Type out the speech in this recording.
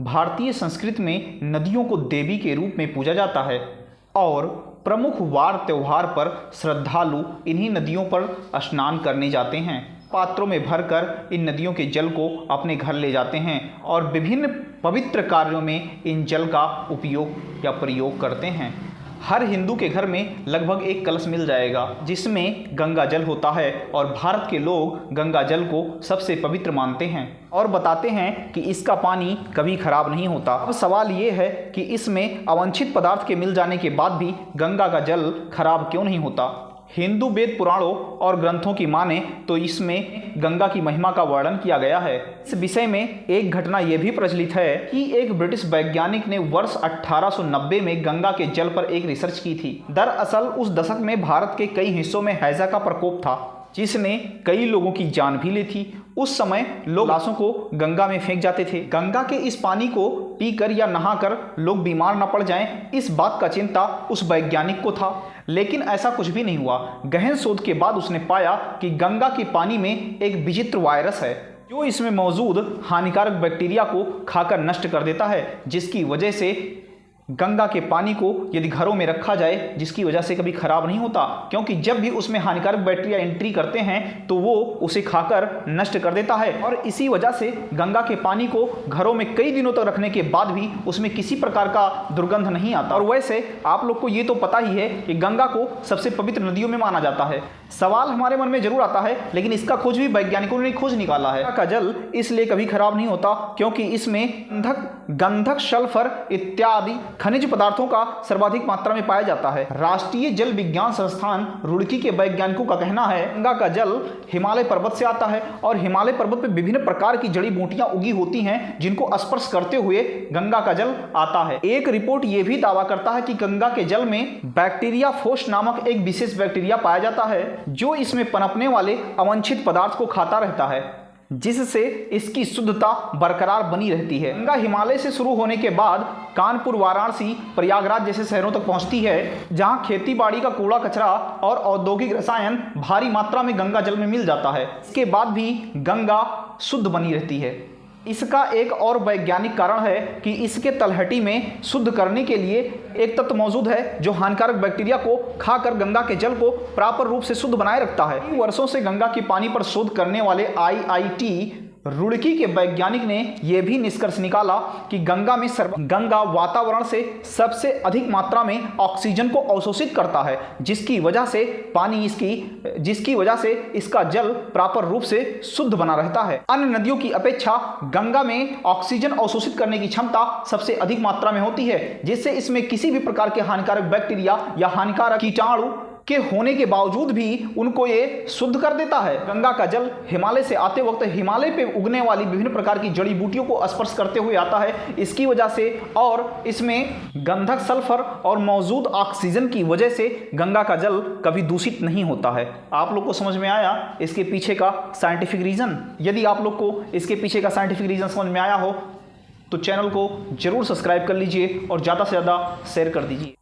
भारतीय संस्कृति में नदियों को देवी के रूप में पूजा जाता है और प्रमुख वार त्योहार पर श्रद्धालु इन्हीं नदियों पर स्नान करने जाते हैं। पात्रों में भरकर इन नदियों के जल को अपने घर ले जाते हैं और विभिन्न पवित्र कार्यों में इन जल का उपयोग या प्रयोग करते हैं। हर हिंदू के घर में लगभग एक कलश मिल जाएगा जिसमें गंगा जल होता है और भारत के लोग गंगा जल को सबसे पवित्र मानते हैं और बताते हैं कि इसका पानी कभी खराब नहीं होता। अब सवाल ये है कि इसमें अवांछित पदार्थ के मिल जाने के बाद भी गंगा का जल खराब क्यों नहीं होता। हिंदू वेद पुराणों और ग्रंथों की माने तो इसमें गंगा की महिमा का वर्णन किया गया है। इस विषय में एक घटना यह भी प्रचलित है कि एक ब्रिटिश वैज्ञानिक ने वर्ष 1890 में गंगा के जल पर एक रिसर्च की थी। दरअसल उस दशक में भारत के कई हिस्सों में हैजा का प्रकोप था जिसने कई लोगों की जान भी ली थी। उस समय लोग लाशों को गंगा में फेंक जाते थे। गंगा के इस पानी को पीकर या नहाकर लोग बीमार न पड़ जाएं, इस बात का चिंता उस वैज्ञानिक को था। लेकिन ऐसा कुछ भी नहीं हुआ। गहन शोध के बाद उसने पाया कि गंगा के पानी में एक विचित्र वायरस है जो इसमें मौजूद हानिकारक बैक्टीरिया को खाकर नष्ट कर देता है, जिसकी वजह से गंगा के पानी को यदि घरों में रखा जाए जिसकी वजह से कभी खराब नहीं होता, क्योंकि जब भी उसमें हानिकारक बैक्टीरिया एंट्री करते हैं तो वो उसे खाकर नष्ट कर देता है। और इसी वजह से गंगा के पानी को घरों में कई दिनों तक रखने के बाद भी उसमें किसी प्रकार का दुर्गंध नहीं आता। और वैसे आप लोग को ये तो पता ही है कि गंगा को सबसे पवित्र नदियों में माना जाता है। सवाल हमारे मन में जरूर आता है, लेकिन इसका खोज भी वैज्ञानिकों ने खोज निकाला है। गंगा का जल इसलिए कभी खराब नहीं होता क्योंकि इसमें गंधक, सल्फर इत्यादि खनिज पदार्थों का सर्वाधिक मात्रा में पाया जाता है। राष्ट्रीय जल विज्ञान संस्थान रुड़की के वैज्ञानिकों का कहना है गंगा का जल हिमालय पर्वत से आता है और हिमालय पर्वत पर विभिन्न प्रकार की जड़ी बूटियां उगी होती हैं जिनको स्पर्श करते हुए गंगा का जल आता है। एक रिपोर्ट यह भी दावा करता है कि गंगा के जल में बैक्टीरिया फोस नामक एक विशेष बैक्टीरिया पाया जाता है जो इसमें पनपने वाले अवांछित पदार्थ को खाता रहता है, जिससे इसकी शुद्धता बरकरार बनी रहती है। गंगा हिमालय से शुरू होने के बाद कानपुर, वाराणसी, प्रयागराज जैसे शहरों तक पहुंचती है जहां खेती बाड़ी का कूड़ा कचरा और औद्योगिक रसायन भारी मात्रा में गंगा जल में मिल जाता है। इसके बाद भी गंगा शुद्ध बनी रहती है। इसका एक और वैज्ञानिक कारण है कि इसके तलहटी में शुद्ध करने के लिए एक तत्व मौजूद है जो हानिकारक बैक्टीरिया को खाकर गंगा के जल को प्रॉपर रूप से शुद्ध बनाए रखता है। कई वर्षों से गंगा के पानी पर शोध करने वाले IIT रुड़की के वैज्ञानिक ने यह भी निष्कर्ष निकाला कि गंगा वातावरण से सबसे अधिक मात्रा में ऑक्सीजन को अवशोषित करता है, जिसकी वजह से इसका जल प्रॉपर रूप से शुद्ध बना रहता है। अन्य नदियों की अपेक्षा गंगा में ऑक्सीजन अवशोषित करने की क्षमता सबसे अधिक मात्रा में होती है, जिससे इसमें किसी भी प्रकार के हानिकारक बैक्टीरिया या हानिकारक कीटाणु के होने के बावजूद भी उनको ये शुद्ध कर देता है। गंगा का जल हिमालय से आते वक्त हिमालय पे उगने वाली विभिन्न प्रकार की जड़ी बूटियों को स्पर्श करते हुए आता है। इसकी वजह से और इसमें गंधक, सल्फर और मौजूद ऑक्सीजन की वजह से गंगा का जल कभी दूषित नहीं होता है। आप लोग को समझ में आया इसके पीछे का साइंटिफिक रीजन? यदि आप लोग को इसके पीछे का साइंटिफिक रीजन समझ में आया हो तो चैनल को जरूर सब्सक्राइब कर लीजिए और ज़्यादा से ज़्यादा शेयर कर दीजिए।